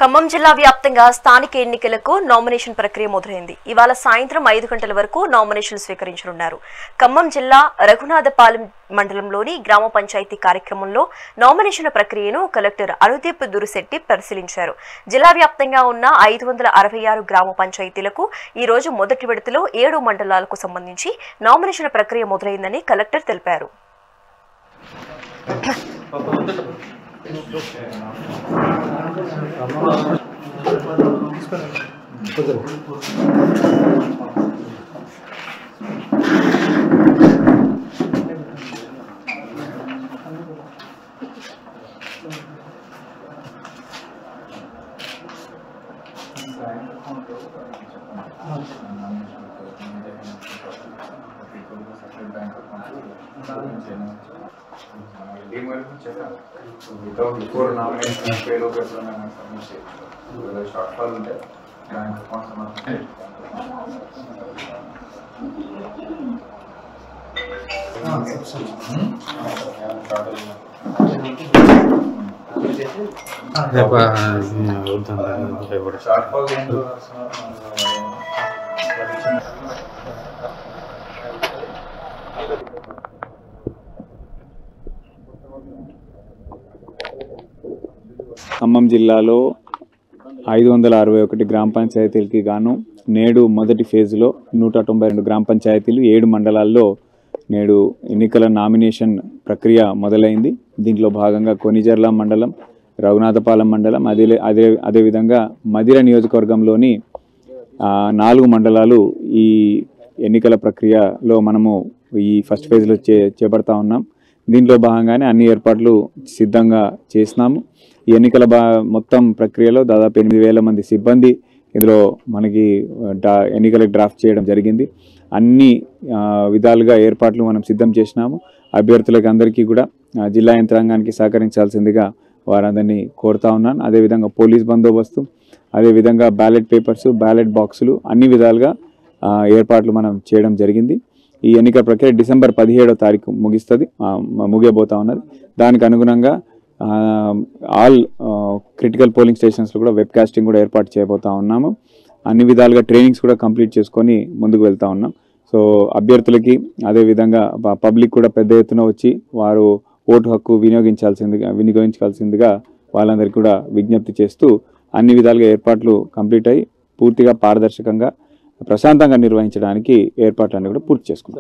ఖమ్మం జిల్లా వ్యాప్తంగా స్థానిక ఎన్నికలకు నామినేషన్ ప్రక్రియ మొదలైంది. ఇవాళ సాయంత్రం 5 గంటల వరకు నామినేషన్లు స్వీకరించనున్నారు. ఖమ్మం జిల్లా రఘునాథపాలెం మండలంలోని గ్రామ పంచాయతీ కార్యక్రమంలో నామినేషన్ల ప్రక్రియను కలెక్టర్ అనుదీప్ దురుశెట్టి పరిశీలించారు. జిల్లా వ్యాప్తంగా ఉన్న 566 గ్రామ పంచాయతీలకు ఈ రోజు మొదటి విడతలో 7 మండలాలకు సంబంధించి నామినేషన్ల ప్రక్రియ మొదలైందని కలెక్టర్ తెలిపారు. Before nomination, fail over submission. Whether shortfall unte bank accounts shortfall Khammam జిల్లాలో 561 గ్రామ పంచాయతీలకి గాను నేడు మొదటి ఫేజ్లో 192 గ్రామ పంచాయతీలు 7 మండలాల్లో నేడు ఎన్నికల నామినేషన్ ప్రక్రియ మొదలైంది. దీంట్లో భాగంగా కొనిజర్ల మండలం, రఘునాథపాలెం మండలం, అదేవిధంగా మదిర నియోజకవర్గంలోని 4 మండలాలు ఈ ఎన్నికల ప్రక్రియలో మనము ఈ ఫస్ట్ ఫేజ్లో చేపడతా ఉన్నాం. దీంట్లో భాగంగానే అన్ని ఏర్పాట్లు సిద్ధంగా చేసినాము. ఈ ఎన్నికల మొత్తం ప్రక్రియలో దాదాపు 8,000 మంది సిబ్బంది ఇందులో మనకి ఎన్నికలకు డ్రాఫ్ట్ చేయడం జరిగింది. అన్ని విధాలుగా ఏర్పాట్లు మనం సిద్ధం చేసినాము. అభ్యర్థులకు అందరికీ కూడా జిల్లా యంత్రాంగానికి సహకరించాల్సిందిగా వారందరినీ కోరుతా ఉన్నాను. అదేవిధంగా పోలీస్ బందోబస్తు, అదేవిధంగా బ్యాలెట్ పేపర్స్, బ్యాలెట్ బాక్సులు అన్ని విధాలుగా ఏర్పాట్లు మనం చేయడం జరిగింది. ఈ ఎన్నికల ప్రక్రియ డిసెంబర్ 17వ తారీఖు ముగియబోతా ఉన్నది. దానికి అనుగుణంగా ఆల్ క్రిటికల్ పోలింగ్ స్టేషన్స్లో కూడా వెబ్ కాస్టింగ్ కూడా ఏర్పాటు చేయబోతా ఉన్నాము. అన్ని విధాలుగా ట్రైనింగ్స్ కూడా కంప్లీట్ చేసుకొని ముందుకు వెళ్తా ఉన్నాం. సో అభ్యర్థులకి అదేవిధంగా పబ్లిక్ కూడా పెద్ద ఎత్తున వచ్చి వారు ఓటు హక్కు వినియోగించాల్సిందిగా వాళ్ళందరికీ కూడా విజ్ఞప్తి చేస్తూ అన్ని విధాలుగా ఏర్పాట్లు కంప్లీట్ అయ్యి పూర్తిగా పారదర్శకంగా ప్రశాంతంగా నిర్వహించడానికి ఏర్పాట్లన్నీ కూడా పూర్తి చేసుకుంటాం.